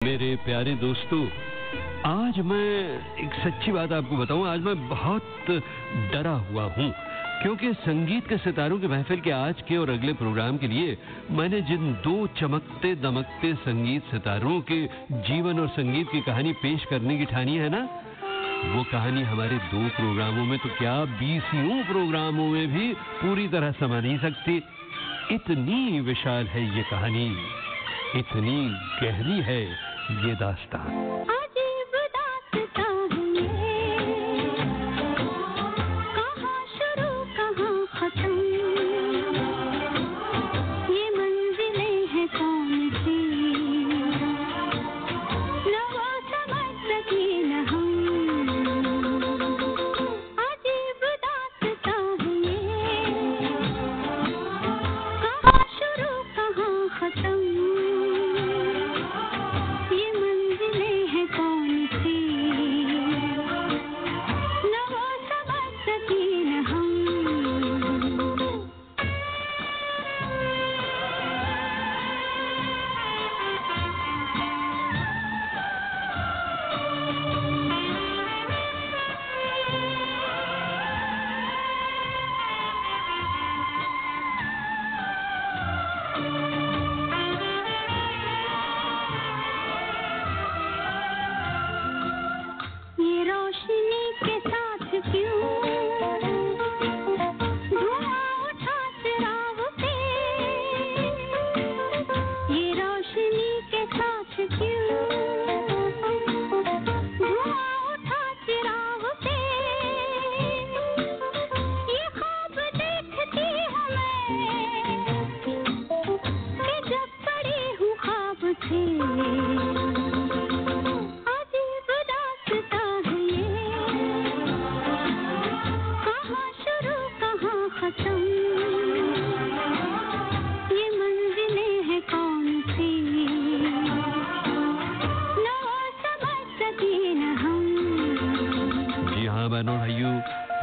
मेरे प्यारे दोस्तों, आज मैं एक सच्ची बात आपको बताऊं, आज मैं बहुत डरा हुआ हूं क्योंकि संगीत के सितारों की महफिल के आज के और अगले प्रोग्राम के लिए मैंने जिन दो चमकते दमकते संगीत सितारों के जीवन और संगीत की कहानी पेश करने की ठानी है ना, वो कहानी हमारे 2 प्रोग्रामों में तो क्या 20 प्रोग्रामों में भी पूरी तरह समा नहीं सकती। इतनी विशाल है ये कहानी, इतनी गहरी है ये दास्तान।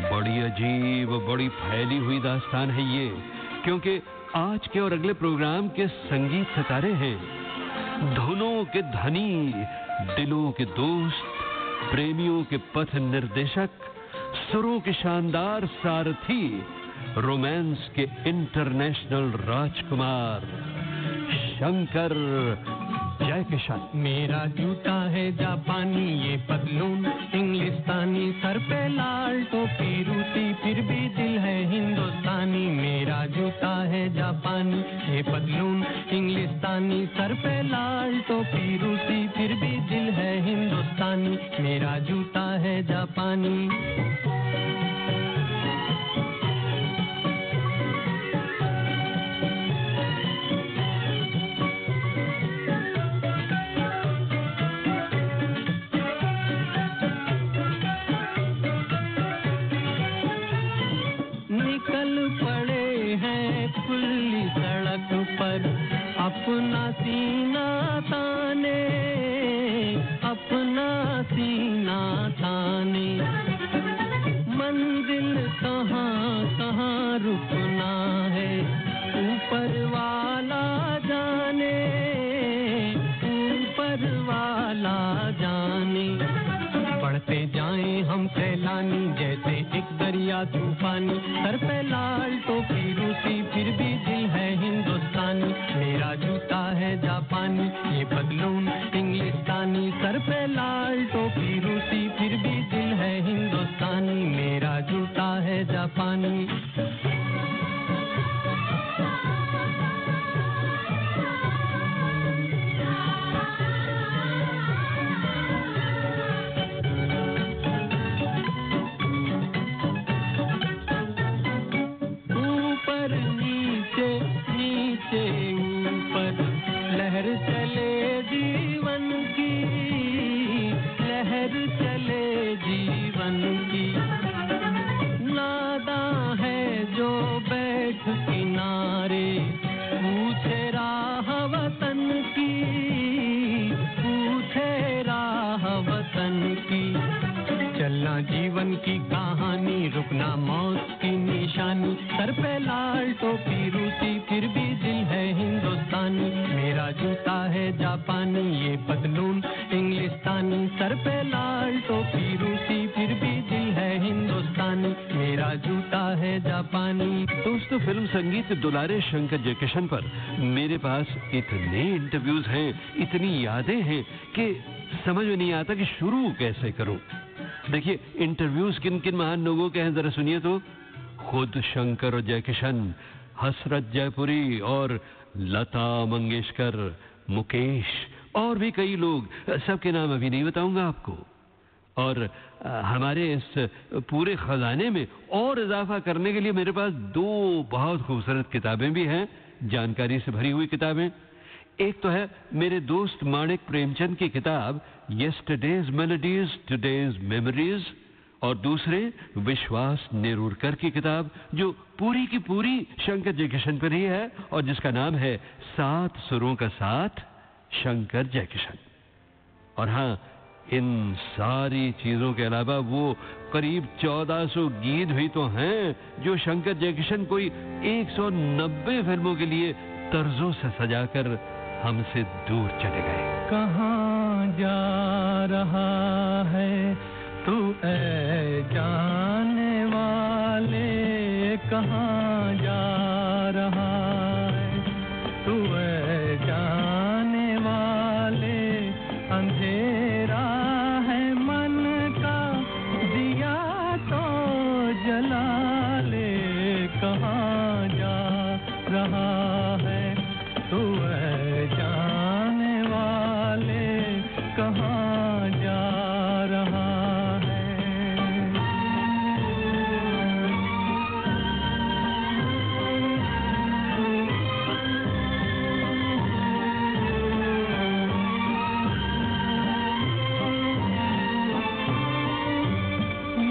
बड़ी अजीब, बड़ी फैली हुई दास्तान है ये, क्योंकि आज के और अगले प्रोग्राम के संगीत सितारे हैं धुनों के धनी, दिलों के दोस्त, प्रेमियों के पथ निर्देशक, सुरों के शानदार सारथी, रोमांस के इंटरनेशनल राजकुमार शंकर जयकिशन। मेरा जूता है जापानी, ये पतलून इंग्लिस्तानी, सर पे लाल टोपी रूसी, फिर भी दिल है हिंदुस्तानी। मेरा जूता है जापानी, ये पतलून इंग्लिस्तानी, सर पे लाल टोपी रूसी, फिर भी दिल है हिंदुस्तानी। मेरा जूता है जापानी। खुली सड़क पर अपना सीना ताने, अपना सीना ताने, मंजिल कहाँ कहाँ रुकना है ऊपर वाला जाने, ऊपर वाला जाने। बढ़ते जाएं हम सैलानी जैसे एक दरिया तूफानी, सर पे लाल टोपी रूसी, फिर भी दिल है हिंदुस्तानी। मेरा जूता है जापानी, ये पतलून इंग्लिस्तानी, सर पे लाल टोपी रूसी, फिर भी दिल है हिंदुस्तानी। मेरा जूता है जापानी। ऊपर लहर चले जीवन की, लहर चले जीवन की। नादा है जो बैठ किनारे, पूछे राह वतन की, पूछे राह वतन की। चलना जीवन की कहानी, रुकना मौत की निशानी, सर पे लाल टोपी रूसी, फिर भी दिल है हिंदुस्तान। जापानी, मेरा जूता है जापानी, ये पतलून इंग्लिस्तानी, सर पे लाल टोपी रूसी, फिर भी दिल है हिंदुस्तानी, मेरा जूता है जापानी। दोस्तों, फिल्म संगीत दुलारे शंकर जयकिशन पर मेरे पास इतने इंटरव्यूज हैं, इतनी यादें हैं कि समझ में नहीं आता कि शुरू कैसे करूं। देखिए, इंटरव्यूज किन किन महान लोगों के हैं जरा सुनिए तो। खुद शंकर और जयकिशन, हसरत जयपुरी और लता मंगेशकर, मुकेश और भी कई लोग, सबके नाम अभी नहीं बताऊंगा आपको। और हमारे इस पूरे खजाने में और इजाफा करने के लिए मेरे पास 2 बहुत खूबसूरत किताबें भी हैं, जानकारी से भरी हुई किताबें। एक तो है मेरे दोस्त माणिक प्रेमचंद की किताब यस्टरडेज मेलोडीज टुडेज मेमोरीज, और दूसरे विश्वास नेरुरकर की किताब जो पूरी की पूरी शंकर जयकिशन पर ही है और जिसका नाम है 7 सुरों का साथ शंकर जयकिशन। और हाँ, इन सारी चीजों के अलावा वो करीब 1400 गीत भी तो हैं जो शंकर जयकिशन कोई 190 फिल्मों के लिए तर्जों से सजाकर हमसे दूर चले गए। कहाँ जा रहा है तू ऐ जाने वाले, कहाँ जा रहा है तू ऐ जाने वाले, अंधेरा है मन का दिया तो जला ले, कहाँ जा रहा है तू ऐ जाने वाले, कहाँ जा रहा है।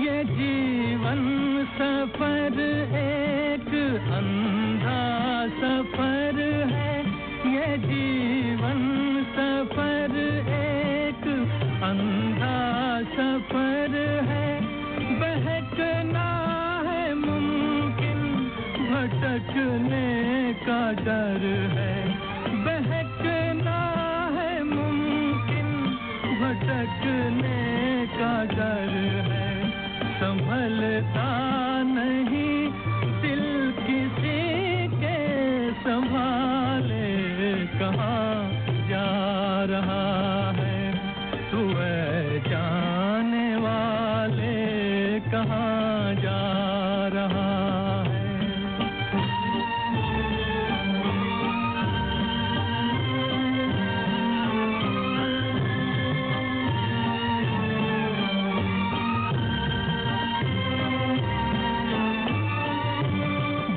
ये जीवन सफर एक अंधा सफर है, ये जीवन सफर एक अंधा सफर है, बहकना है मुमकिन भटकने का डर है, बहकना है मुमकिन भटकने का डर है, संभलता नहीं दिल किसी के संभाले, कहाँ जा रहा है तू ऐ जाने वाले, कहाँ जा रहा है।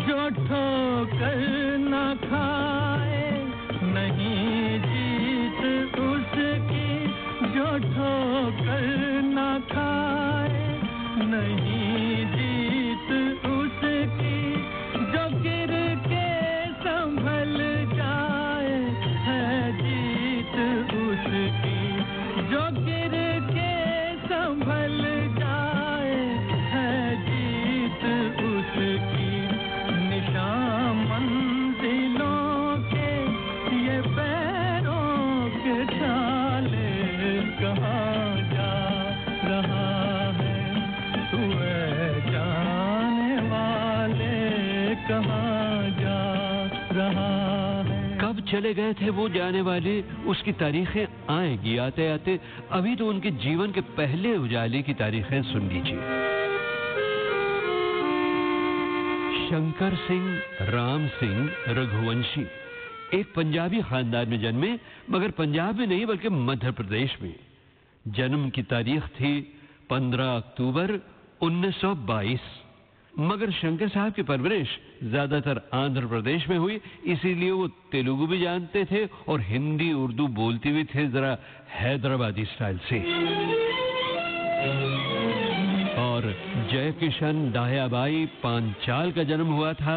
जो ठोकर न खाए नहीं जीत उसकी, जो ठोकर न खाए नहीं जीत उसकी, जो गिर के संभल जाए है जीत उसकी, जो गिर के संभल जाए है जीत उसकी, निशान मंजिलों के ये पैरों के छाले, कहाँ जा रहा है तू ऐ जाने वाले, कहाँ जा रहा है। कब चले गए थे वो जाने वाले, उसकी तारीखें आएंगी आते आते। अभी तो उनके जीवन के पहले उजाले की तारीखें सुन लीजिए। शंकर सिंह राम सिंह रघुवंशी एक पंजाबी खानदान में जन्मे, मगर पंजाब में नहीं बल्कि मध्य प्रदेश में। जन्म की तारीख थी 15 अक्टूबर 1922, मगर शंकर साहब की परवरिश ज्यादातर आंध्र प्रदेश में हुई, इसीलिए वो तेलुगु भी जानते थे और हिंदी उर्दू बोलते भी थे जरा हैदराबादी स्टाइल से। और जयकिशन डायाबाई पांचाल का जन्म हुआ था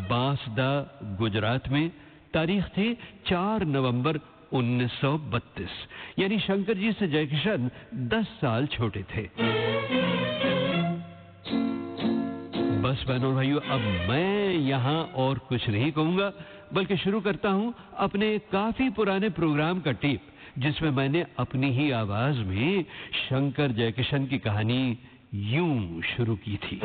बांसदा, गुजरात में। तारीख थी 4 नवंबर 1932, यानी शंकर जी से जयकिशन 10 साल छोटे थे। बस बहनों और भाइयों, अब मैं यहाँ और कुछ नहीं कहूँगा, बल्कि शुरू करता हूँ अपने काफी पुराने प्रोग्राम का टेप, जिसमें मैंने अपनी ही आवाज में शंकर जयकिशन की कहानी यूं शुरू की थी।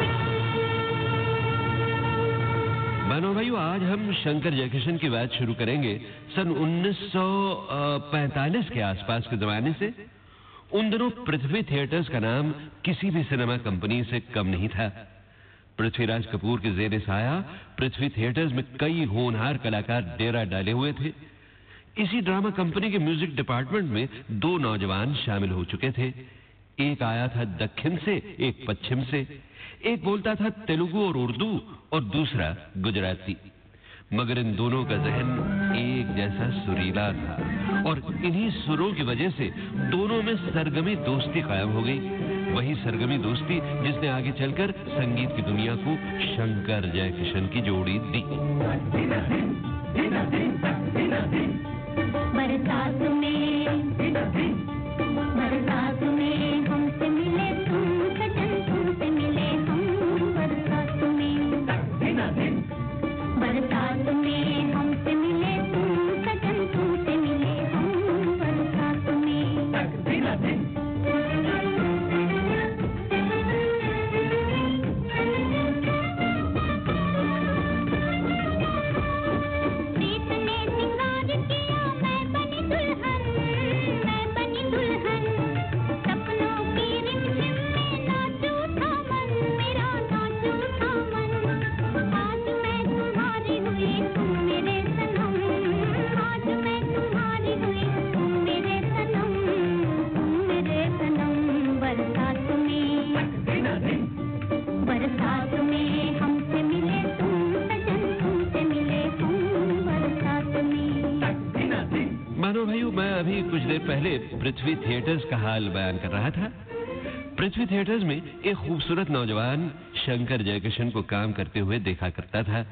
बहनों भाइयों, आज हम शंकर जयकिशन की बात शुरू करेंगे सन 1945 के आसपास के जमाने से। उन दिनों पृथ्वी थिएटर्स का नाम किसी भी सिनेमा कंपनी से कम नहीं था। पृथ्वीराज कपूर के जेर साया पृथ्वी थिएटर्स में कई होनहार कलाकार डेरा डाले हुए थे। इसी ड्रामा कंपनी के म्यूजिक डिपार्टमेंट में 2 नौजवान शामिल हो चुके थे। एक आया था दक्षिण से, एक पश्चिम से। एक बोलता था तेलुगु और उर्दू और दूसरा गुजराती, मगर इन दोनों का जहन एक जैसा सुरीला था और इन्हीं सुरों की वजह से दोनों में सरगमी दोस्ती कायम हो गई। वही सरगमी दोस्ती जिसने आगे चलकर संगीत की दुनिया को शंकर जयकिशन की जोड़ी दी। बरसात में हमसे मिले तुम, सजन तुमसे मिले हम। बरसात में हमसे मिले तुम, सजन तुमसे मिले हम। बरसात में कुछ देर पहले पृथ्वी थिएटर्स का हाल बयान कर रहा था। पृथ्वी थिएटर्स में एक खूबसूरत नौजवान शंकर जयकिशन को काम करते हुए देखा करता था।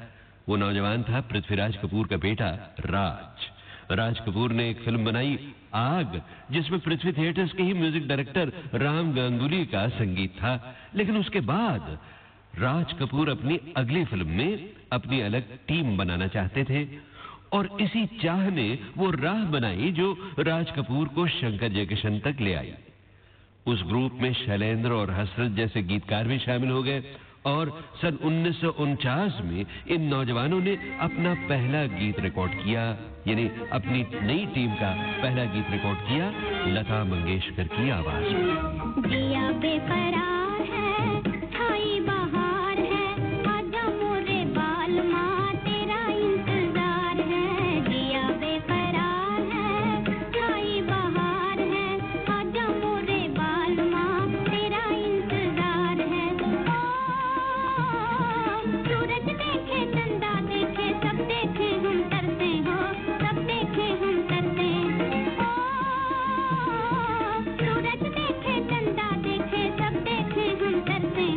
वो नौजवान था पृथ्वीराज कपूर का बेटा राज कपूर ने एक फिल्म बनाई आग, जिसमें पृथ्वी थिएटर्स के ही म्यूजिक डायरेक्टर राम गांगुली का संगीत था। लेकिन उसके बाद राज कपूर अपनी अगली फिल्म में अपनी अलग टीम बनाना चाहते थे और इसी चाह ने वो राह बनाई जो राज कपूर को शंकर जयकिशन तक ले आई। उस ग्रुप में शैलेंद्र और हसरत जैसे गीतकार भी शामिल हो गए और सन 1949 में इन नौजवानों ने अपना पहला गीत रिकॉर्ड किया, यानी अपनी नई टीम का पहला गीत रिकॉर्ड किया लता मंगेशकर की आवाज में। जिया बेकरार है, छाई बहार है, आजा मोरे बालमा तेरा इंतजार है। जिया बेकरार है, छाई बहार है, आजा मोरे बालमा तेरा इंतजार है। सूरज देखे चंदा देखे सब देखे हम तरसे हो, सब देखे हम तरसे। सूरज देखे चंदा देखे सब देखे हम तरसे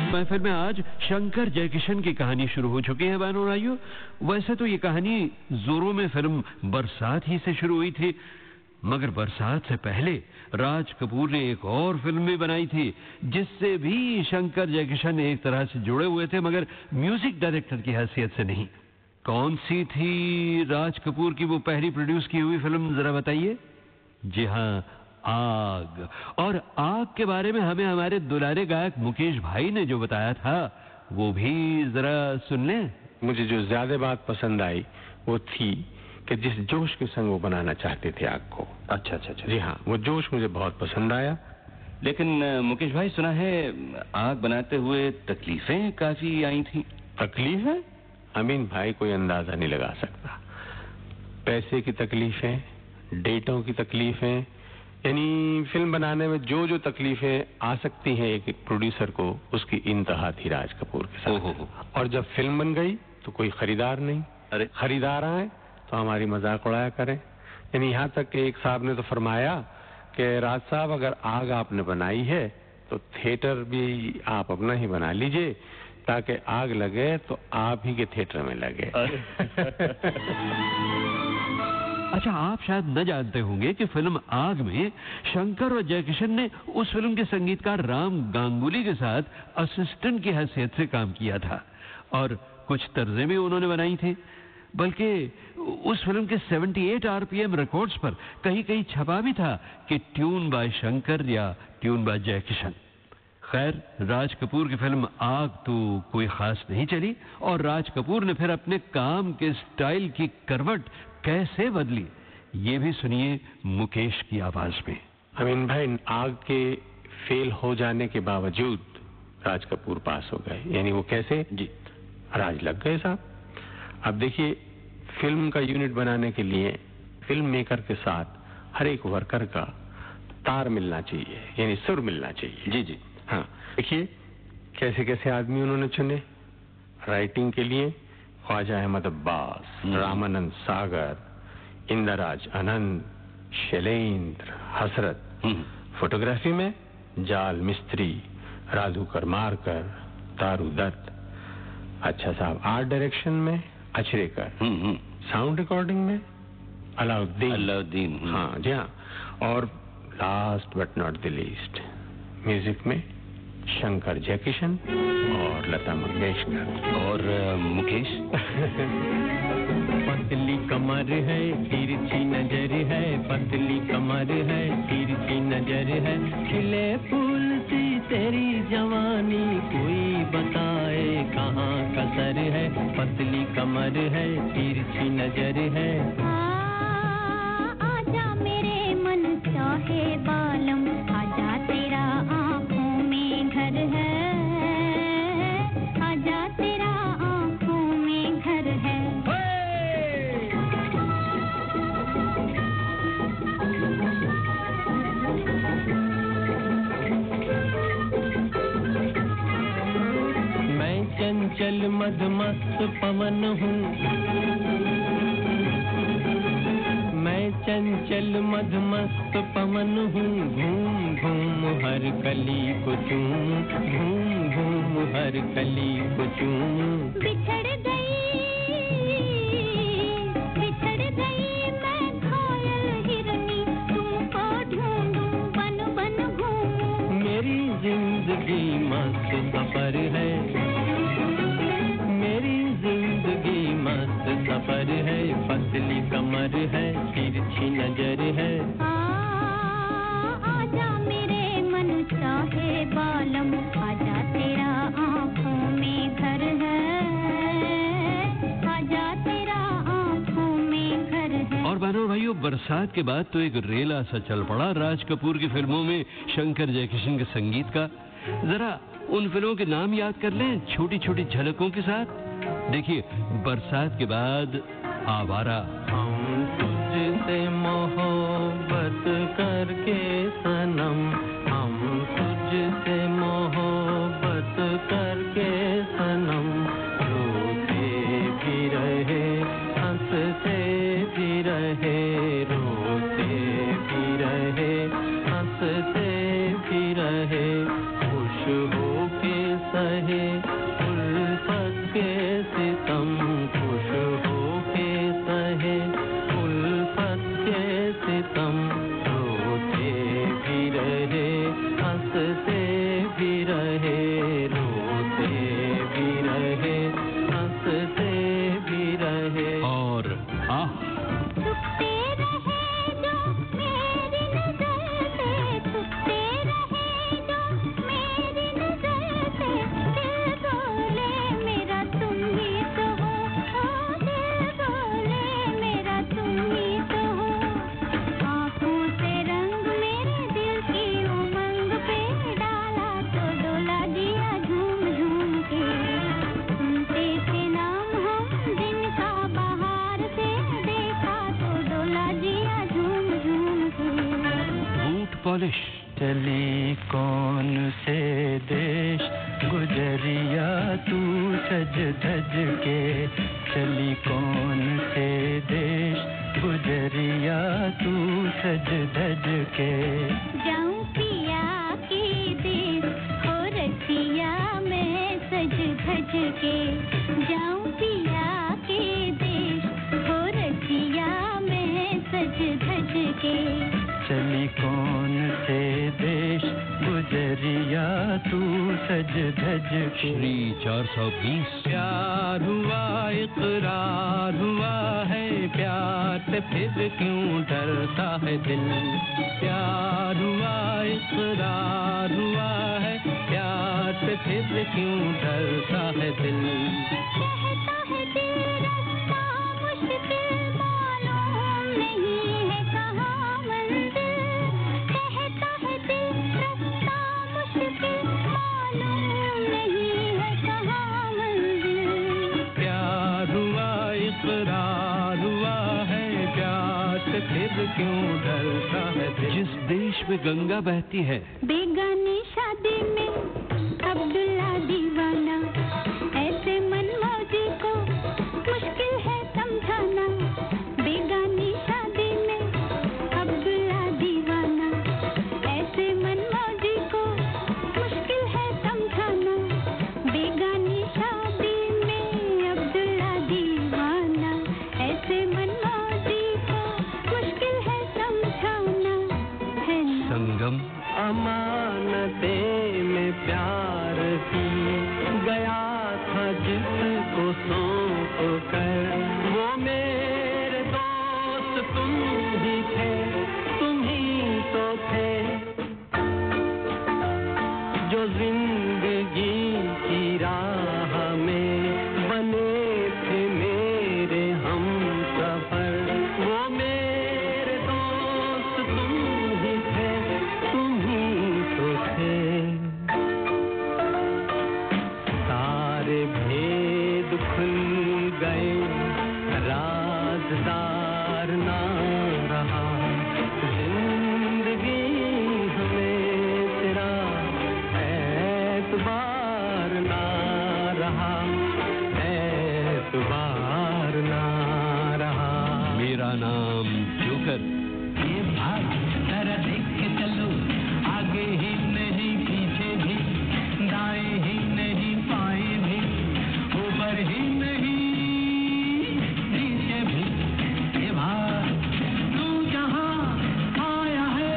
महफिल में आज शंकर जयकिशन की कहानी शुरू हो चुकी है बहनों और भाइयों। वैसे तो ये कहानी जोरों में फिल्म बरसात ही से शुरू हुई थी, मगर बरसात से पहले राज कपूर ने एक और फिल्म भी बनाई थी जिससे भी शंकर जयकिशन एक तरह से जुड़े हुए थे, मगर म्यूजिक डायरेक्टर की हैसियत से नहीं। कौन सी थी राज कपूर की वो पहली प्रोड्यूस की हुई फिल्म, जरा बताइए। जी हाँ, आग। और आग के बारे में हमें हमारे दुलारे गायक मुकेश भाई ने जो बताया था वो भी जरा सुन लें। मुझे जो ज्यादा बात पसंद आई वो थी कि जिस जोश के संग वो बनाना चाहते थे आग को। अच्छा। जी हाँ, वो जोश मुझे बहुत पसंद आया। लेकिन मुकेश भाई, सुना है आग बनाते हुए तकलीफें काफी आई थी। तकलीफें? अमीन भाई, कोई अंदाजा नहीं लगा सकता। पैसे की तकलीफें, डेटों की तकलीफें, यानी फिल्म बनाने में जो जो तकलीफें आ सकती हैं एक प्रोड्यूसर को, उसकी इंतहा थी राज कपूर के साथ। और जब फिल्म बन गई तो कोई खरीदार नहीं। अरे, खरीदार आए तो हमारी मजाक उड़ाया करें। यानी यहाँ तक कि एक साहब ने तो फरमाया कि राज साहब, अगर आग आपने बनाई है तो थिएटर भी आप अपना ही बना लीजिए ताकि आग लगे तो आप ही के थिएटर में लगे। अच्छा, आप शायद न जानते होंगे कि फिल्म आग में शंकर और जयकिशन ने उस फिल्म के संगीतकार राम गांगुली के साथ असिस्टेंट की हैसियत से काम किया था और कुछ तर्जें भी उन्होंने बनाई थी। बल्कि उस फिल्म के 78 आरपीएम रिकॉर्ड्स पर कहीं कहीं छपा भी था कि ट्यून बाय शंकर या ट्यून बाय जयकिशन। खैर, राज कपूर की फिल्म आग तो कोई खास नहीं चली और राज कपूर ने फिर अपने काम के स्टाइल की करवट कैसे बदली, ये भी सुनिए मुकेश की आवाज में। अमीन भाई, आग के फेल हो जाने के बावजूद राज कपूर पास हो गए। यानी वो कैसे? जी, राज लग गए साहब। अब देखिए, फिल्म का यूनिट बनाने के लिए फिल्म मेकर के साथ हर एक वर्कर का तार मिलना चाहिए, यानी सुर मिलना चाहिए। जी। हाँ, देखिए कैसे कैसे आदमी उन्होंने चुने राइटिंग के लिए। ख्वाजा अहमद अब्बास, रामानंद सागर, इंदराज आनंद, शैलेंद्र, हसरत। फोटोग्राफी में जाल मिस्त्री, राधू करमारकर, तारू दत्त। अच्छा साहब, आर्ट डायरेक्शन में अचरेकर। साउंड रिकॉर्डिंग में अलाउद्दीन। हाँ जी हाँ। और last but not the least, music में शंकर जयकिशन और लता मंगेशकर। और मुकेश? पतली कमर है, तिरछी नजर है, पतली कमर है, तिरछी नजर है, खिले फूल सी तेरी जवानी, कोई बताए कहाँ कसर है, पतली कमर है, तिरछी नजर है। आजा मेरे मन चाहे बालम, आजा तेरा आँखों में घर है, आजा तेरा आँखों में घर है। मैं चंचल मदमस्त पवन हूँ, मैं चंचल मदमस्त पवन हूँ, घूम घूम हर कली को चूम, घूम घूम हर कली को चूम। बिछड़ गई मैं घायल हिरनी, तुमको ढूंढूं बन बन घूमूं। मेरी जिंदगी मस्त सफर है, मेरी जिंदगी मस्त सफर है, पतली कमर है, तिरछी नजर है। आजा मेरे मन चाहे बालम, आजा तेरा आँखों में घर है, आजा तेरा आँखों में घर है। और बहनों भाइयों, बरसात के बाद तो एक रेला सा चल पड़ा राज कपूर की फिल्मों में शंकर जयकिशन के संगीत का। जरा उन फिल्मों के नाम याद कर लें छोटी छोटी झलकों के साथ। देखिए, बरसात के बाद आवारा, हम तुझसे मोहब्बत करके सनम, हम तुझसे मोहब्बत करके सनम, रोते भी रहे हंसते भी रहे, रोते भी रहे हंसते भी रहे, खुश हो के सहे उल्फत के सितम, खुश हो के सहे उल्फत के सितम, रोते भी रहे हंसते भी रहे, रोते भी रहे हंसते भी रहे। और छुपते रहे जो मेरी नजर से, छुपते रहे जो मेरी नजर से, दिल बोले मेरा तुम ही तो हो, दिल बोले मेरा तुम ही तो हो। आँखों से रंग मेरे दिल की उमंग पे डाला तो डोला दिया झूम झूम के, सुनते थे नाम हम जिनका बाहर से, देखा तो डोला दिया झूम झूम के। Boot polish. चली कौन से देश गुजरिया तू सज धज के, चली कौन से देश गुजरिया तू सज धज के। जाऊं पिया के देश हो रसिया मैं सज धज के, जाऊं पिया के देश हो रसिया मैं सज धज के। चली कौन से देश गुजरिया तू सज धज के। श्री 420। प्यार हुआ इकरार हुआ है, प्यार से फिर क्यों डरता है दिल। प्यार हुआ इकरार हुआ है, प्यार से फिर क्यों डरता है दिल। कहता है दिल रास्ता मुश्किल मालूम नहीं है कहाँ मंजिल, कहता है दिल रास्ता मुश्किल मालूम नहीं है कहाँ मंजिल। प्यार हुआ इकरार हुआ है, प्यार से फिर क्यों डरता है दिल। जिस देश में गंगा बहती है, बेगानी शादी में अब्दुल्ला दीवाना, ऐसे मनमौजी को मुश्किल है समझाना। बेगानी शादी में अब्दुल्ला दीवाना, ऐसे मनमौजी को मुश्किल है समझाना। बेगानी शादी में अब्दुल्ला दीवाना, ऐसे मनमौजी को मुश्किल है समझाना, है ना? संगम। अमानते में प्यार की गया था जिसको सौंप कर, वो मेरे दोस्त तुम ही थे, तुम ही तो थे जो जिंदगी की राह में बने थे मेरे हमसफर। वो मेरे दोस्त तुम ही थे, तुम ही तो थे। सारे भेद खुल गए, राज़दार ना रहा, जिंदगी हमें तेरा एतबार ना रहा, एतबार ना रहा। मेरा नाम जोकर। ये भाग जरा देख के चलो, आगे ही नहीं पीछे भी, दाएं ही नहीं बाएं भी, ऊपर ही नहीं नीचे भी। ये भाग तू जहाँ आया है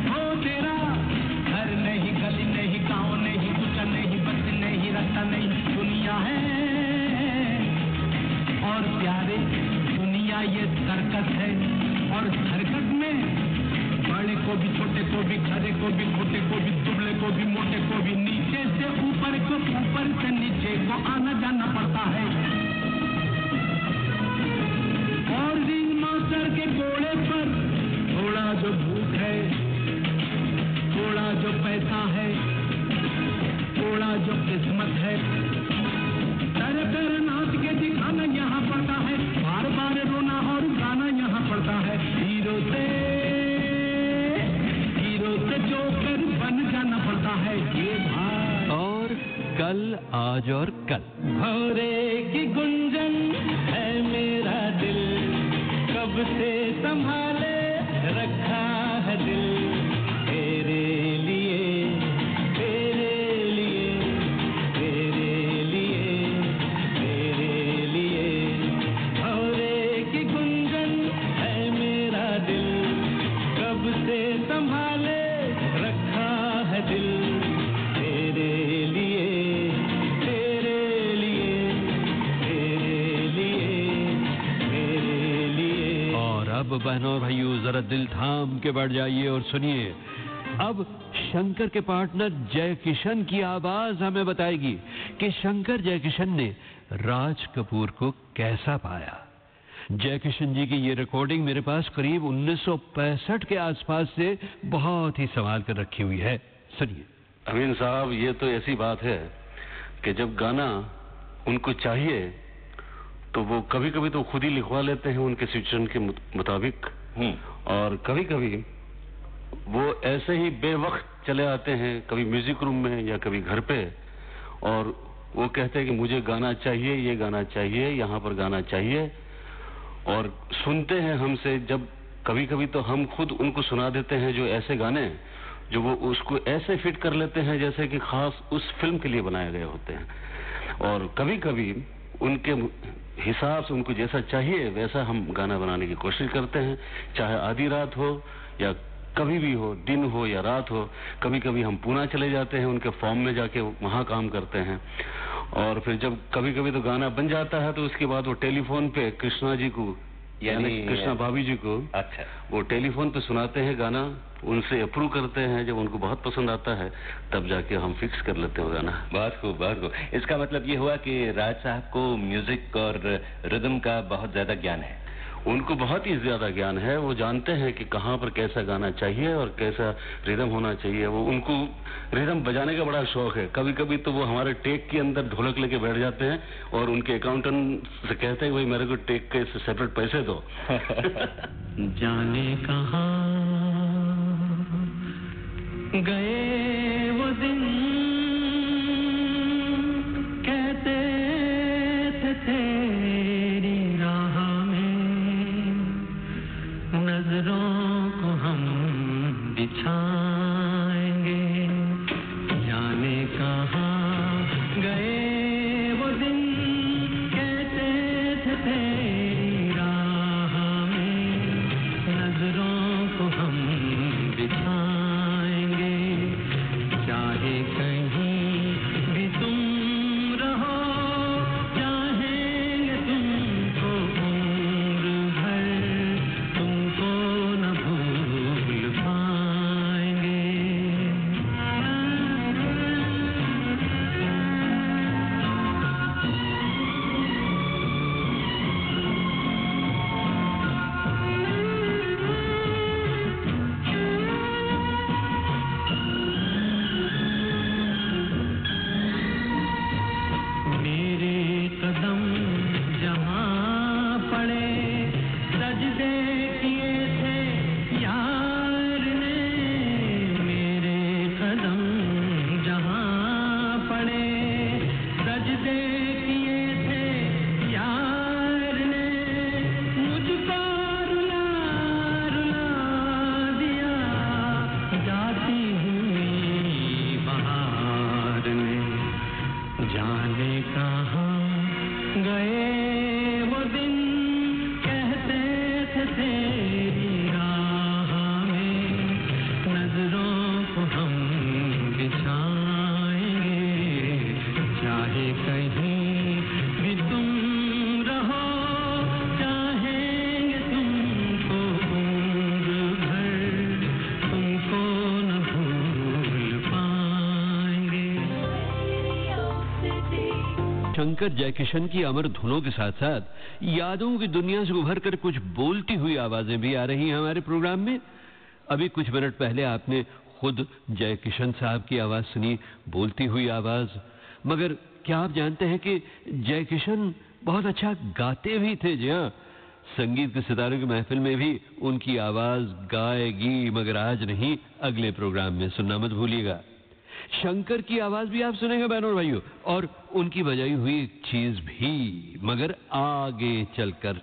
वो तेरा घर नहीं, गली नहीं, गाँव नहीं, कुछ नहीं, बस नहीं, रास्ता नहीं, दुनिया है। और प्यारे दुनिया ये सर्कस है, और सर्कस में बड़े को भी, छोटे को भी, खरे को भी, खोटे को भी, दुबले को भी, मोटे को भी, नीचे से ऊपर को, ऊपर से नीचे को आना जाना पड़ता है। और रिंग मास्टर के घोड़े पर थोड़ा जो भूख है, थोड़ा जो पैसा है, थोड़ा जो किस्मत है, तरह तरह नाच के दिखाना यहाँ पड़ता है, बार बार रोना और गाना यहाँ पड़ता है। हीरो से जोकर बन जाना पड़ता है। ये भाई और कल, आज और कल। भौरे की गुंजन है मेरा दिल, कब से संभाले रखा है दिल, तेरे लिए, तेरे लिए, बहनों और भाइयों जरा दिल थाम के बैठ जाइए और सुनिए। अब शंकर के पार्टनर जय किशन की आवाज हमें बताएगी कि शंकर जय किशन ने राज कपूर को कैसा पाया। जय किशन जी की ये रिकॉर्डिंग मेरे पास करीब 1965 के आसपास से बहुत ही संभाल कर रखी हुई है। सुनिए। अमीन साहब, ये तो ऐसी बात है कि जब गाना उनको चाहिए तो वो कभी कभी तो खुद ही लिखवा लेते हैं उनके सिचुएशन के मुताबिक, और कभी कभी वो ऐसे ही बेवक्त चले आते हैं, कभी म्यूजिक रूम में या कभी घर पे, और वो कहते हैं कि मुझे गाना चाहिए, ये गाना चाहिए, यहाँ पर गाना चाहिए, और सुनते हैं हमसे। जब कभी कभी तो हम खुद उनको सुना देते हैं जो ऐसे गाने जो वो उसको ऐसे फिट कर लेते हैं जैसे कि खास उस फिल्म के लिए बनाए गए होते हैं, और कभी कभी उनके हिसाब से उनको जैसा चाहिए वैसा हम गाना बनाने की कोशिश करते हैं, चाहे आधी रात हो या कभी भी हो, दिन हो या रात हो। कभी कभी हम पुणे चले जाते हैं, उनके फॉर्म में जाके वहाँ काम करते हैं, और फिर जब कभी कभी तो गाना बन जाता है तो उसके बाद वो टेलीफोन पे कृष्णा जी को, यानी कृष्णा भाभी जी को, अच्छा, वो टेलीफोन पे सुनाते हैं गाना, उनसे अप्रूव करते हैं। जब उनको बहुत पसंद आता है तब जाके हम फिक्स कर लेते हैं गाना। बहुत खूब, बहुत खूब। इसका मतलब ये हुआ कि राज साहब को म्यूजिक और रिदम का बहुत ज्यादा ज्ञान है। उनको बहुत ही ज्यादा ज्ञान है, वो जानते हैं कि कहाँ पर कैसा गाना चाहिए और कैसा रिदम होना चाहिए। वो उनको रिदम बजाने का बड़ा शौक है। कभी कभी तो वो हमारे टेक के अंदर ढोलक लेके बैठ जाते हैं और उनके अकाउंटेंट से कहते हैं भाई मेरे को टेक के सेपरेट पैसे दो। जाने कहाँ गए वो दिन, कहते थे तेरी राह में नजरों को हम बिछाएंगे। जाने कहाँ गए वो दिन, कहते थे तेरी राह में नजरों को हम बिछाएंगे। चाहे कहीं भी तुम रहो, चाहेंगे तुमको उम्र भर, तुमको न भूल पाएंगे। मेरे कदम जहाँ पड़े, सजदे किए थे यार ने। मेरे कदम जहाँ पड़े, सजदे किए थे यार ने। मुझको रुला रुला दिया जाती हुई बहार ने। जाने कहाँ गए वो दिन, कहते थे तेरी राह में नजरों को हम बिछाएंगे। चाहे कहीं भी तुम रहो, चाहेंगे तुमको उम्र भर, तुमको न भूल पाएंगे। शंकर जयकिशन की अमर धुनों के साथ साथ यादों की दुनिया से उभर कर कुछ बोलती हुई आवाजें भी आ रही हैं हमारे प्रोग्राम में। अभी कुछ मिनट पहले आपने खुद जयकिशन साहब की आवाज सुनी, बोलती हुई आवाज। मगर क्या आप जानते हैं कि जयकिशन बहुत अच्छा गाते भी थे? जी हाँ, संगीत के सितारों की महफिल में भी उनकी आवाज गाएगी, मगर आज नहीं, अगले प्रोग्राम में सुनना मत भूलिएगा। शंकर की आवाज भी आप सुनेंगे बहनों और भाइयों, और उनकी बजाई हुई एक चीज भी, मगर आगे चलकर।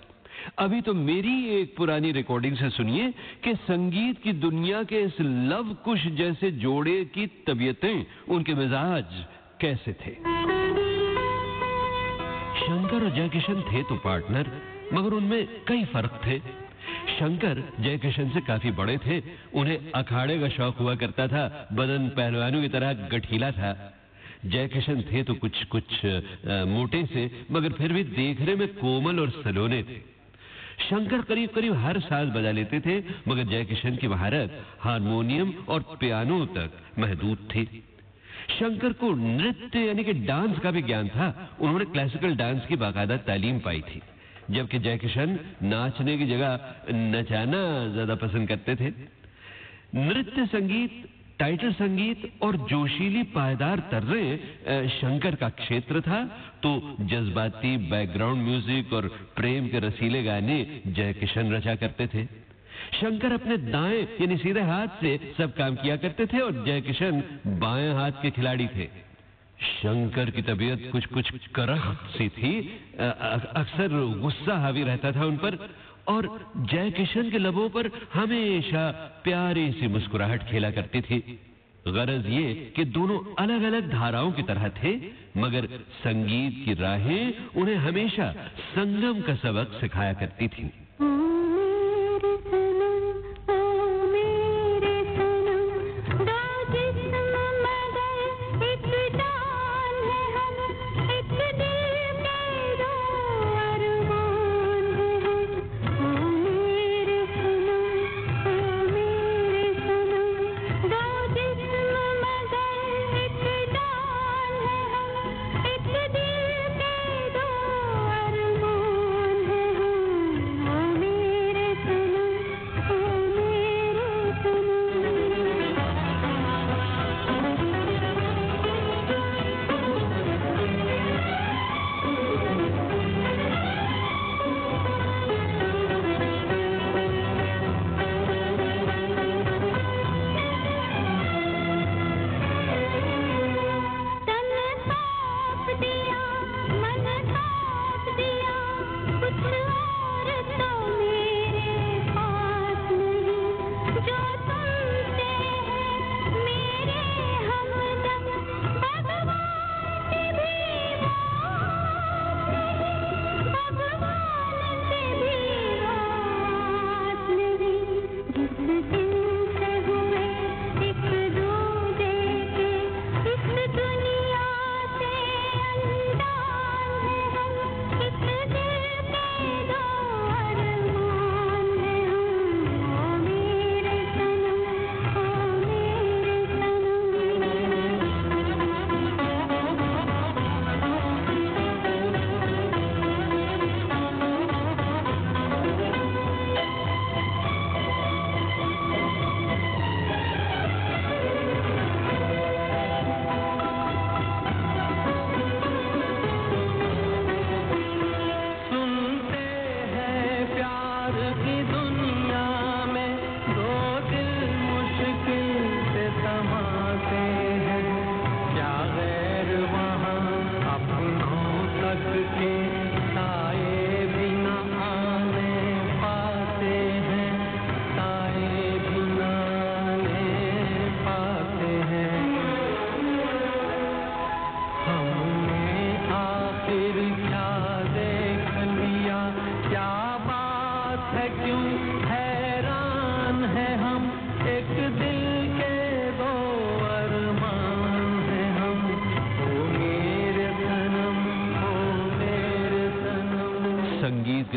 अभी तो मेरी एक पुरानी रिकॉर्डिंग से सुनिए कि संगीत की दुनिया के इस लव कुश जैसे जोड़े की तबीयतें, उनके मिजाज कैसे थे। शंकर और जयकिशन थे तो पार्टनर, मगर उनमें कई फर्क थे। शंकर जयकिशन से काफी बड़े थे, उन्हें अखाड़े का शौक हुआ करता था, बदन पहलवानों की तरह गठीला था। जयकिशन थे तो कुछ मोटे से, मगर फिर भी देखने में कोमल और सलोने थे। शंकर करीब करीब हर साज बजा लेते थे, मगर जयकिशन की महारत हारमोनियम और पियानो तक महदूद थी। शंकर को नृत्य यानी कि डांस का भी ज्ञान था। उन्होंने क्लासिकल डांस की बाकायदा तालीम पाई थी, जबकि जयकिशन नाचने की जगह नचाना ज्यादा पसंद करते थे। नृत्य संगीत, टाइटल संगीत और जोशीली पायदार तर्रें शंकर का क्षेत्र था, तो जज्बाती बैकग्राउंड म्यूजिक और प्रेम के रसीले गाने जयकिशन रचा करते थे। शंकर अपने दाएं यानी सीधे हाथ से सब काम किया करते थे और जयकिशन बाएं हाथ के खिलाड़ी थे। शंकर की तबीयत कुछ करख्त सी थी, अक्सर गुस्सा हावी रहता था उन पर, और जयकिशन के लबों पर हमेशा प्यारी सी मुस्कुराहट खेला करती थी। गरज ये कि दोनों अलग अलग धाराओं की तरह थे, मगर संगीत की राहें उन्हें हमेशा संगम का सबक सिखाया करती थी।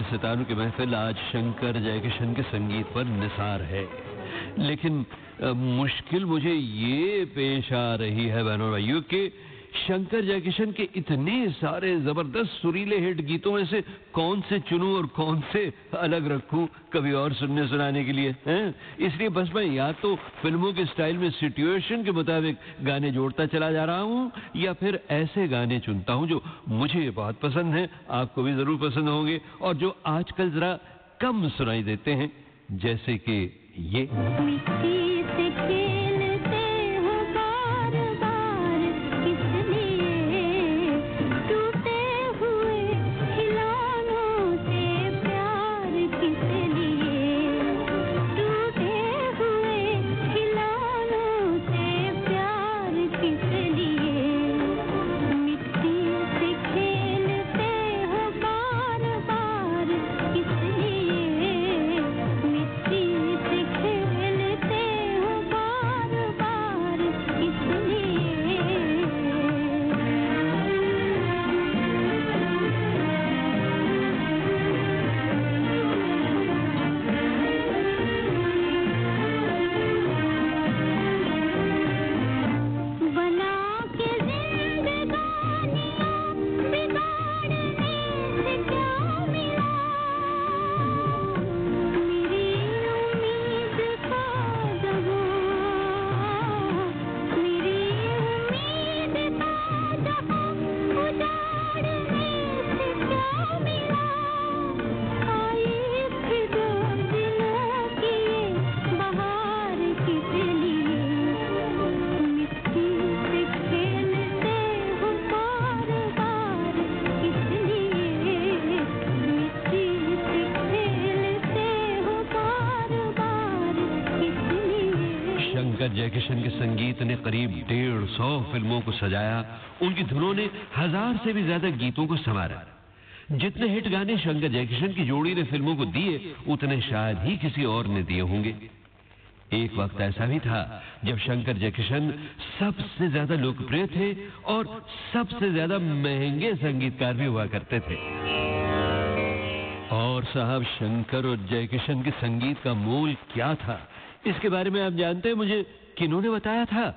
सितारों की महफिल आज शंकर जयकिशन के संगीत पर निसार है, लेकिन मुश्किल मुझे ये पेश आ रही है बहनों भाइयों कि शंकर जयकिशन के इतने सारे जबरदस्त सुरीले हिट गीतों में से कौन से चुनूं और कौन से अलग रखूं कभी और सुनने सुनाने के लिए हैं? इसलिए बस मैं या तो फिल्मों के स्टाइल में सिचुएशन के मुताबिक गाने जोड़ता चला जा रहा हूं, या फिर ऐसे गाने चुनता हूं जो मुझे बहुत पसंद हैं, आपको भी जरूर पसंद होंगे, और जो आजकल जरा कम सुनाई देते हैं, जैसे कि ये। मिट्टी से खेलते हो बार जयकिशन के संगीत ने करीब 150 फिल्मों को सजाया। उनकी धुनों ने 1000 से भी ज्यादा गीतों को संवारा। जितने हिट गाने शंकर जयकिशन की जोड़ी ने फिल्मों को दिए, उतने शायद ही किसी और ने दिए होंगे। एक वक्त ऐसा भी था जब शंकर जयकिशन सबसे ज्यादा लोकप्रिय थे और सबसे ज्यादा महंगे संगीतकार भी हुआ करते थे। और साहब, शंकर और जयकिशन के संगीत का मोल क्या था, इसके बारे में आप जानते हैं मुझे किन्होंने बताया था?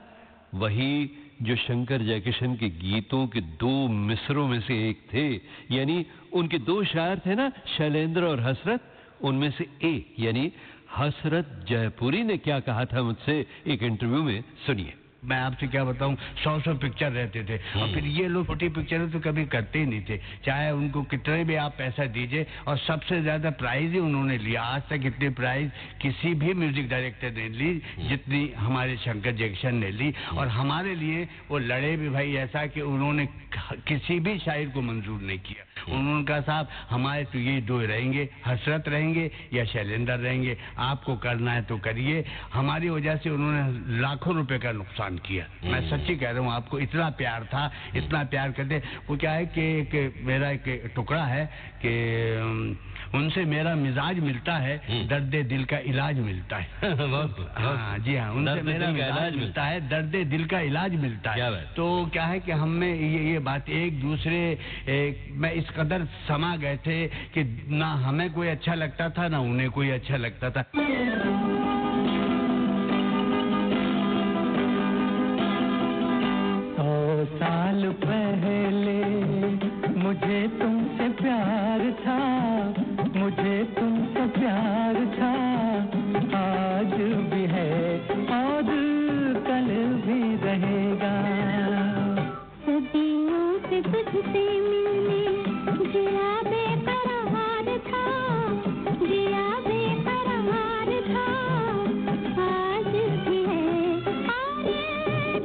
वही जो शंकर जयकिशन के गीतों के 2 मिसरों में से एक थे। यानी उनके 2 शायर थे ना, शैलेंद्र और हसरत, उनमें से एक यानी हसरत जयपुरी ने क्या कहा था मुझसे एक इंटरव्यू में, सुनिए। मैं आपसे क्या बताऊं, 100 पिक्चर रहते थे और फिर ये लोग छोटी पिक्चरें तो कभी करते ही नहीं थे, चाहे उनको कितने भी आप पैसा दीजिए। और सबसे ज्यादा प्राइज ही उन्होंने लिया। आज तक इतनी प्राइज किसी भी म्यूजिक डायरेक्टर ने ली जितनी हमारे शंकर जयकिशन ने ली। और हमारे लिए वो लड़े भी भाई ऐसा कि उन्होंने किसी भी शायर को मंजूर नहीं किया। उन्होंने कहा साहब हमारे तो ये 2 रहेंगे, हसरत रहेंगे या शैलेंद्र रहेंगे, आपको करना है तो करिए। हमारी वजह से उन्होंने लाखों रुपए का नुकसान किया। मैं सच्ची कह रहा हूँ आपको, इतना प्यार था, इतना प्यार करते। वो क्या है कि मेरा एक टुकड़ा है कि उनसे मेरा मिजाज मिलता है, दर्द दिल का इलाज मिलता है। हाँ जी हाँ, उनसे मेरा मिजाज मिलता है, दर्द दिल का इलाज मिलता है। तो क्या है कि हमें ये बात एक दूसरे में इस कदर समा गए थे कि ना हमें कोई अच्छा लगता था ना उन्हें कोई अच्छा लगता था। 100 साल पहले मुझे तुमसे प्यार था, मुझे तुमसे प्यार था, आज भी है और कल भी रहेगा। सदियों से तुझसे मिलने जिया बेकरार था, जिया बेकरार था, आज भी है और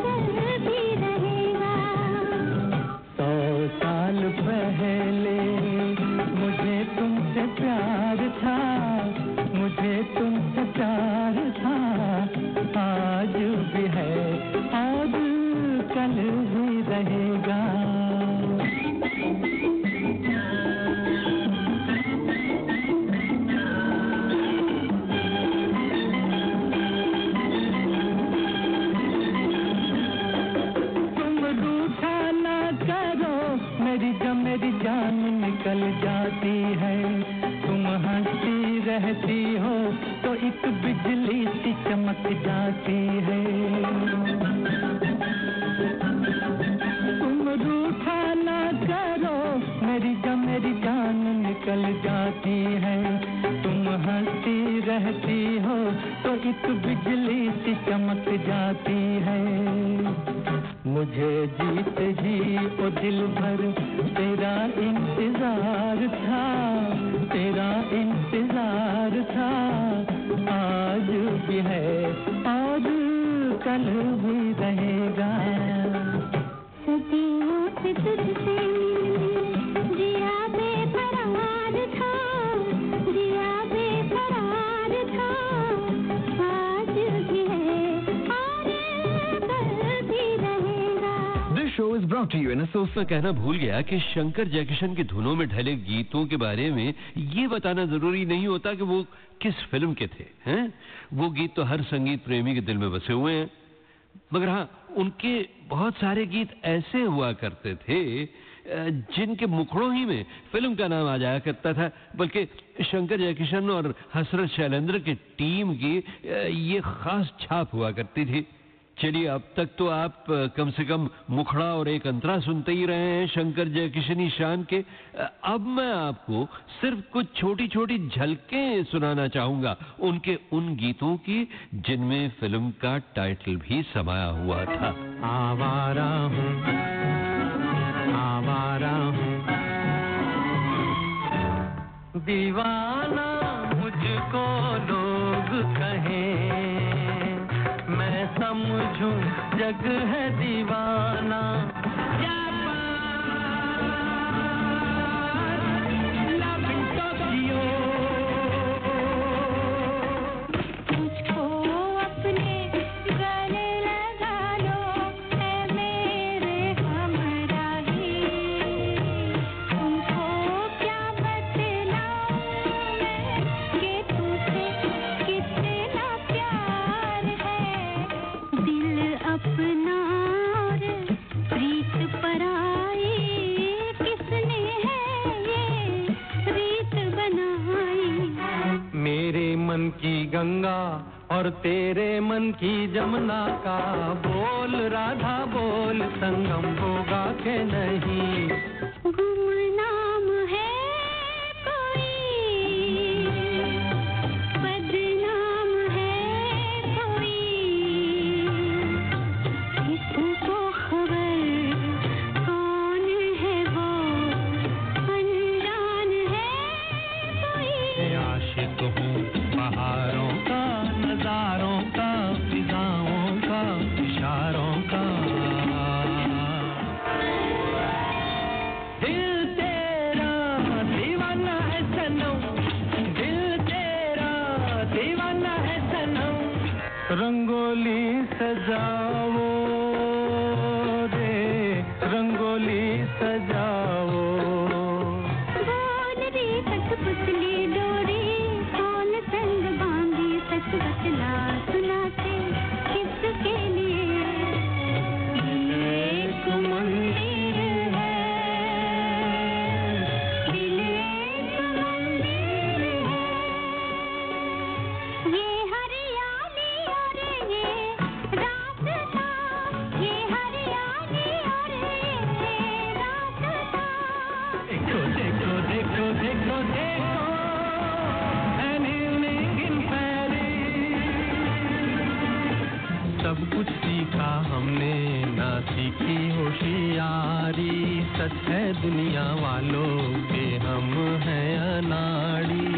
कल भी रहेगा। 100 साल पहले मुझे तुमसे प्यार था, मुझे तुमसे प्यार था, आज भी है और कल भी रहेगा। मेरी जान निकल जाती है, तुम हंसती रहती हो तो एक बिजली सी चमक जाती है। तुम रूठा ना करो, मेरी जान निकल जाती है, तुम हंसती रहती हो तो एक बिजली सी चमक जाती है। मुझे जीते जी ओ दिल भर तेरा इंतजार था, तेरा इंतजार था, आज भी है और कल भी रहेगा। सदियों से तुझसे मिलने जिया बेकरार था, जिया बेकरार था, आज भी है और कल भी रहेगा। This show is brought to you in association. कहना भूल गया कि शंकर जयकिशन की धुनों में ढले गीतों के बारे में ये बताना जरूरी नहीं होता कि वो किस फिल्म के थे, हैं? वो गीत तो हर संगीत प्रेमी के दिल में बसे हुए हैं। मगर हाँ, उनके बहुत सारे गीत ऐसे हुआ करते थे जिनके मुखड़ों ही में फिल्म का नाम आ जाया करता था। बल्कि शंकर जयकिशन और हसरत शैलेंद्र की टीम की ये खास छाप हुआ करती थी। चलिए, अब तक तो आप कम से कम मुखड़ा और एक अंतरा सुनते ही रहे हैं शंकर जयकिशनी शान के। अब मैं आपको सिर्फ कुछ छोटी छोटी झलकें सुनाना चाहूंगा उनके उन गीतों की जिनमें फिल्म का टाइटल भी समाया हुआ था। आवारा हूँ, आवारा हूँ, दीवाना मुझको लोग कहें, मैं समझूं जग है दीवाना। मुझको अपने गले गंगा और तेरे मन की जमुना का बोल राधा बोल, संगम होगा के नहीं। गुमनाम है कोई, बदनाम है कोई, किसको खबर कौन है वो, अनजान है कोई। आशिक हूँ बहारों का, नजारों का, फिजाओं का, इशारों का। दिल तेरा दीवाना है सनम, दिल तेरा दीवाना है सनम। रंगोली सजाओ रे, रंगोली सजाओ। बोल रे कठपुतली डोरी, कौन संग बांधी सच बतला सुनाते किसके लिए। एक मंदिर है, दिल एक मंदिर है। ये हरियाली और ये रास्ता, ये हरियाली और ये रास्ता। देखो देखो देखो देखो देखो, an evening in Paris। सब कुछ सीखा हमने, ना सीखी होशियारी। सच है दुनिया वालों के हम हैं अनाड़ी।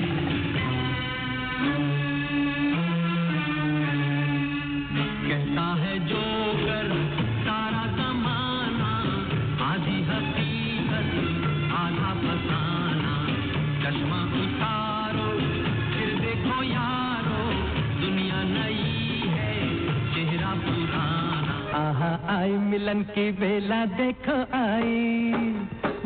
कहता है जोकर सारा जमाना, आधी हकीकत आधा फसाना। चश्मा उतारो फिर देखो यारो, दुनिया नई है चेहरा पुराना। आहा आई मिलन की बेला देखो आई,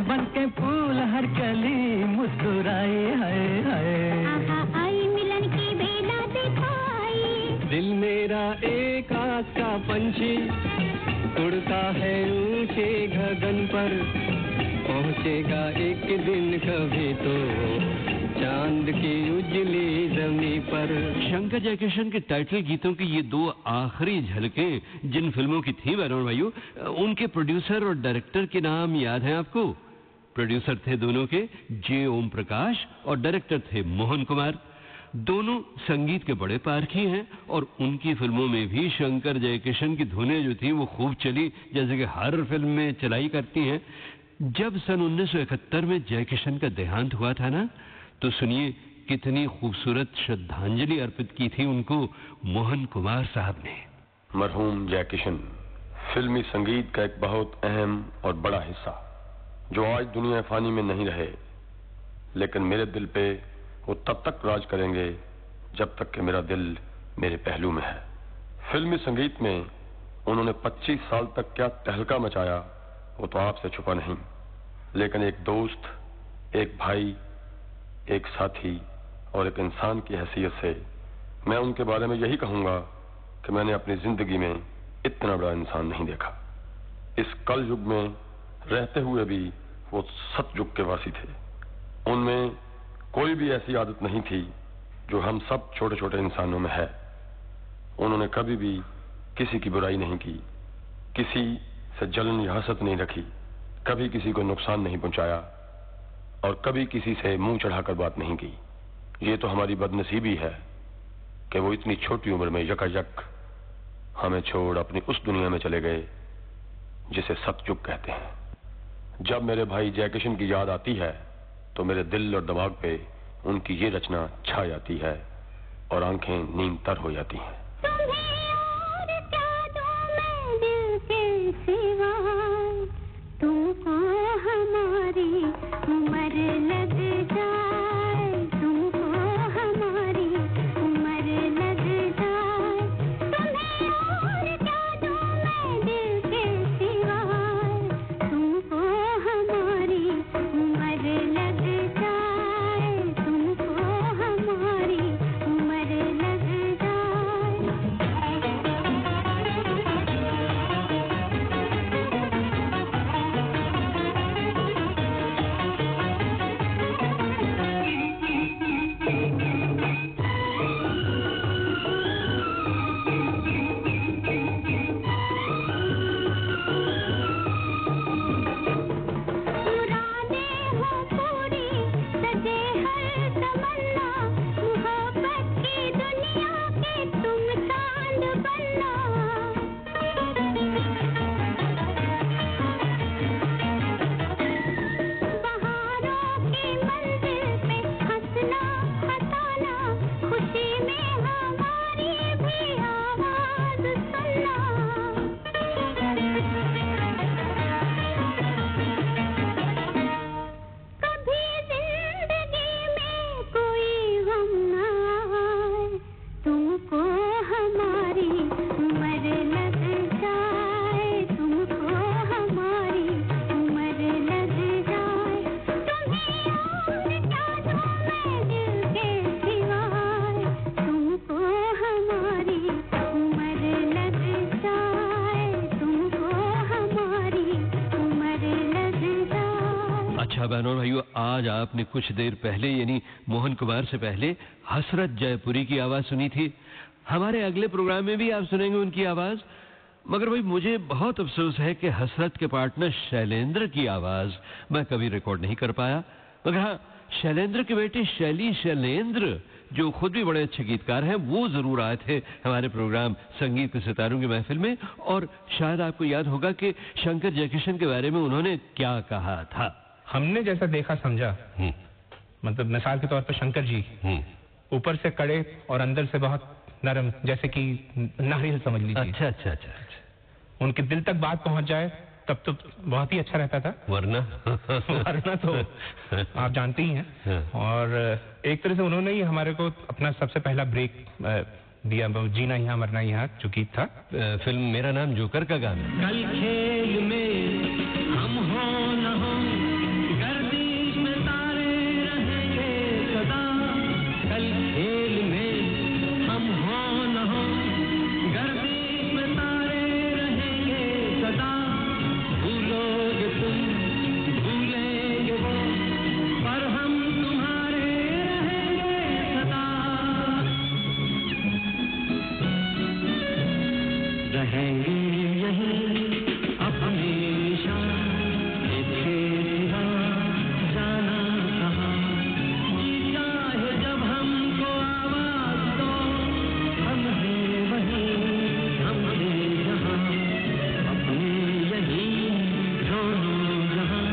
बन के फूल हर कली मुस्कुराई। हाय हाय आहा आई मिलन की बेला देखो आई। दिल मेरा एक आस का पंछी, उड़ता है ऊंचे गगन पर। पहुंचेगा एक दिन कभी तो चांद की उजली जमीन पर। शंकर जयकिशन के टाइटल गीतों की ये दो आखिरी झलकें जिन फिल्मों की थी वरुण भाइयों, उनके प्रोड्यूसर और डायरेक्टर के नाम याद हैं आपको? प्रोड्यूसर थे दोनों के जे ओम प्रकाश और डायरेक्टर थे मोहन कुमार। दोनों संगीत के बड़े पारखी हैं और उनकी फिल्मों में भी शंकर जयकिशन की धुनें जो थी वो खूब चली, जैसे कि हर फिल्म में चलाई करती हैं। जब सन 1971 में जयकिशन का देहांत हुआ था ना, तो सुनिए कितनी खूबसूरत श्रद्धांजलि अर्पित की थी उनको मोहन कुमार साहब ने। मरहूम जयकिशन फिल्मी संगीत का एक बहुत अहम और बड़ा हिस्सा, जो आज दुनिया फानी में नहीं रहे, लेकिन मेरे दिल पे वो तब तक राज करेंगे जब तक कि मेरा दिल मेरे पहलू में है। फिल्मी संगीत में उन्होंने 25 साल तक क्या तहलका मचाया वो तो आपसे छुपा नहीं, लेकिन एक दोस्त, एक भाई, एक साथी और एक इंसान की हैसियत से मैं उनके बारे में यही कहूंगा कि मैंने अपनी जिंदगी में इतना बड़ा इंसान नहीं देखा। इस कल युग में रहते हुए भी वो सतयुग के वासी थे। उनमें कोई भी ऐसी आदत नहीं थी जो हम सब छोटे छोटे इंसानों में है। उन्होंने कभी भी किसी की बुराई नहीं की, किसी से जलन या हसद नहीं रखी, कभी किसी को नुकसान नहीं पहुंचाया और कभी किसी से मुंह चढ़ाकर बात नहीं की। ये तो हमारी बदनसीबी है कि वो इतनी छोटी उम्र में यकायक हमें छोड़ अपनी उस दुनिया में चले गए जिसे सतयुग कहते हैं। जब मेरे भाई जयकिशन की याद आती है तो मेरे दिल और दिमाग पे उनकी ये रचना छा जाती है और आंखें नींद तर हो जाती हैं। तुम्हें और क्या दूं मैं दिल के सिवा, तुमको हमारी उम्र लग जाए, तुमको हमारी उम्र लग जाए। तुम्हें और क्या दूं मैं दिल के सिवा, तुमको हमारी उम्र लग जाए, तुमको हमारी उम्र लग जाए। अच्छा बहनों भाइयों, आज आपने कुछ देर पहले यानी मोहन कुमार से पहले हसरत जयपुरी की आवाज सुनी थी। हमारे अगले प्रोग्राम में भी आप सुनेंगे उनकी आवाज। मगर भाई मुझे बहुत अफसोस है कि हसरत के पार्टनर शैलेंद्र की आवाज मैं कभी रिकॉर्ड नहीं कर पाया। मगर हाँ, शैलेंद्र के बेटे शैली शैलेंद्र जो खुद भी बड़े अच्छे गीतकार हैं, वो जरूर आए थे हमारे प्रोग्राम संगीत के सितारों की महफिल में। और शायद आपको याद होगा कि शंकर जयकिशन के बारे में उन्होंने क्या कहा था। हमने जैसा देखा समझा, मतलब मिसाल के तौर पर शंकर जी ऊपर से कड़े और अंदर से बहुत नरम, जैसे कि नारियल समझ लीजिए। अच्छा अच्छा अच्छा, उनके दिल तक बात पहुंच जाए तब तो बहुत ही अच्छा रहता था, वरना तो आप जानते ही हैं। और एक तरह से उन्होंने ही हमारे को अपना सबसे पहला ब्रेक दिया, जीना यहाँ मरना यहाँ, जो गीत था फिल्म मेरा नाम जोकर का गाना। कल खेल में हम हो न हो, गर्दिश में तारे रहेंगे सदा। कल खेल में हम हो न हो, गर्दिश में तारे रहेंगे सदा। भूलोगे तुम, भूलेंगे वो, पर हम तुम्हारे रहेंगे सदा। रहेंगे यहीं अब हमेशा, इसके सिवा जाना कहाँ। जी चाहे जब हमको आवाज दो, हम हैं वहीं, हम हैं यहाँ, अपने यहीं दोनों जहाँ,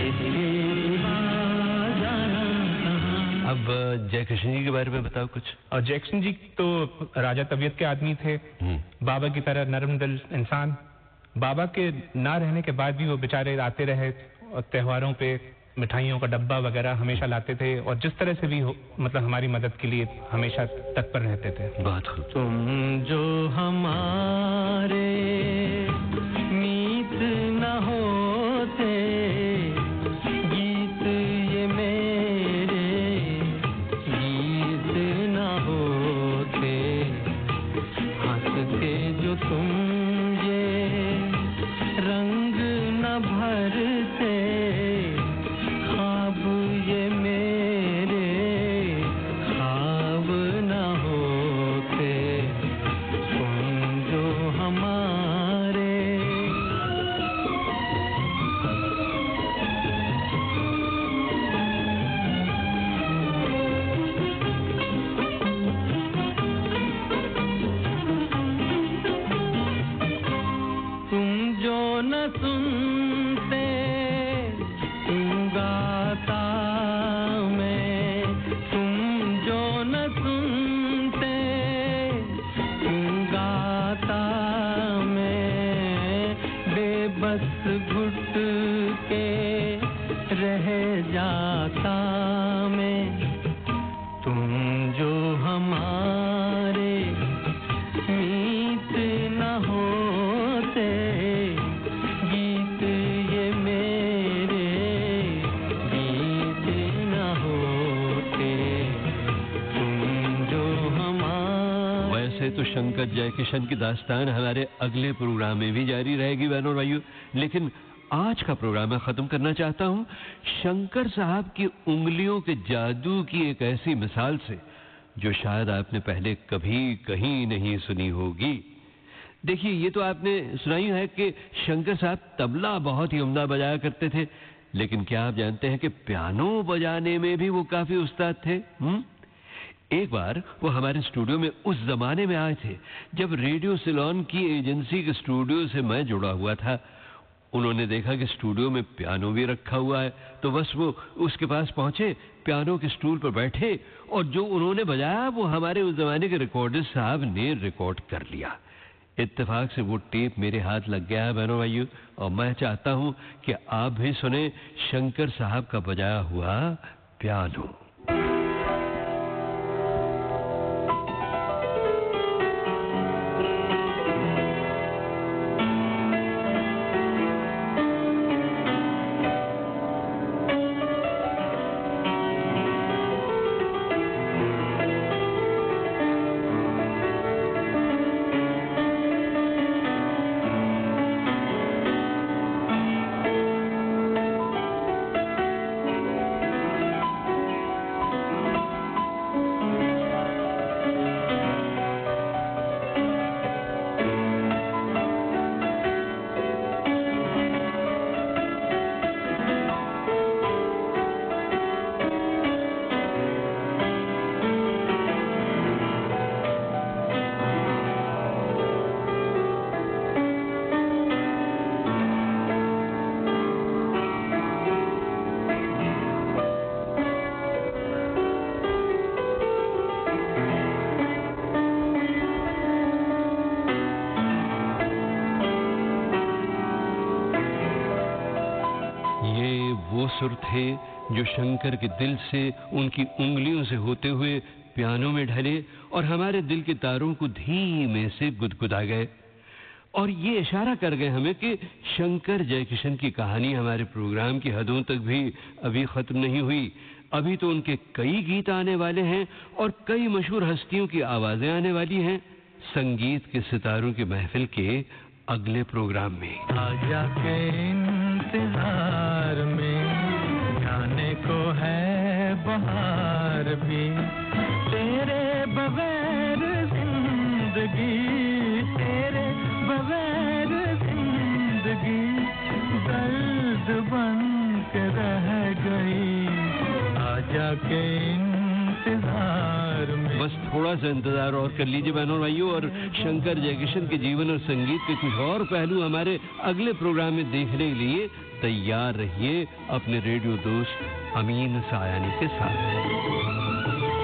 इसके सिवा जाना कहाँ। अब जयकिशन जी के बारे में बताओ कुछ। और जयकिशन जी तो राजा तबीयत के आदमी थे, बाबा की तरह नरम दिल इंसान। बाबा के ना रहने के बाद भी वो बेचारे आते रहे और त्योहारों पे मिठाइयों का डब्बा वगैरह हमेशा लाते थे, और जिस तरह से भी हो, मतलब हमारी मदद के लिए हमेशा तत्पर रहते थे। बात हो तुम जो हमारे मीत न होते, गीत ये मेरे गीत न होते। हंस के जो तुम ये रंग न भरते, ख्वाब ये मेरे ख्वाब न होते। तुम जो हमारे तुम जो न सुनते, तुम गाता मैं। तुम जो न सुनते, तुम गाता मैं। बेबस घुट के रह जाता मैं। तुम जो हमारे मीत न होते, गीत ये मेरे गीत न होते। तुम जो हमारे। वैसे तो शंकर जयकिशन की दास्तान हमारे अगले प्रोग्राम में भी जारी रहेगी बहनों और भाइयों, लेकिन आज का प्रोग्राम मैं खत्म करना चाहता हूं शंकर साहब की उंगलियों के जादू की एक ऐसी मिसाल से जो शायद आपने पहले कभी कहीं नहीं सुनी होगी। देखिए, ये तो आपने सुनाई है कि शंकर साहब तबला बहुत ही उम्दा बजाया करते थे, लेकिन क्या आप जानते हैं कि पियानो बजाने में भी वो काफी उस्ताद थे। एक बार वो हमारे स्टूडियो में उस जमाने में आए थे जब रेडियो सिलोन की एजेंसी के स्टूडियो से मैं जुड़ा हुआ था। उन्होंने देखा कि स्टूडियो में पियानो भी रखा हुआ है, तो बस वो उसके पास पहुंचे, पियानो के स्टूल पर बैठे और जो उन्होंने बजाया वो हमारे उस जमाने के रिकॉर्डर साहब ने रिकॉर्ड कर लिया। इत्तेफाक से वो टेप मेरे हाथ लग गया है बहनों भाइयों, और मैं चाहता हूं कि आप भी सुने शंकर साहब का बजाया हुआ पियानो। सुर थे जो शंकर के दिल से उनकी उंगलियों से होते हुए पियानो में ढले और हमारे दिल के तारों को धीमे से गुदगुदा गए और ये इशारा कर गए हमें कि शंकर जयकिशन की कहानी हमारे प्रोग्राम की हदों तक भी अभी खत्म नहीं हुई। अभी तो उनके कई गीत आने वाले हैं और कई मशहूर हस्तियों की आवाजें आने वाली हैं संगीत के सितारों की महफिल के अगले प्रोग्राम में। आजा के इंतजार में जाने को है बहार भी, तेरे बगैर जिंदगी, तेरे बगैर जिंदगी दर्द बन के रह गई। आजा के इंतजार में। बस थोड़ा सा इंतजार और कर लीजिए बहनों भाइयों, और शंकर जयकिशन के जीवन और संगीत के कुछ और पहलू हमारे अगले प्रोग्राम में देखने के लिए तैयार रहिए अपने रेडियो दोस्त अमीन सायानी के साथ।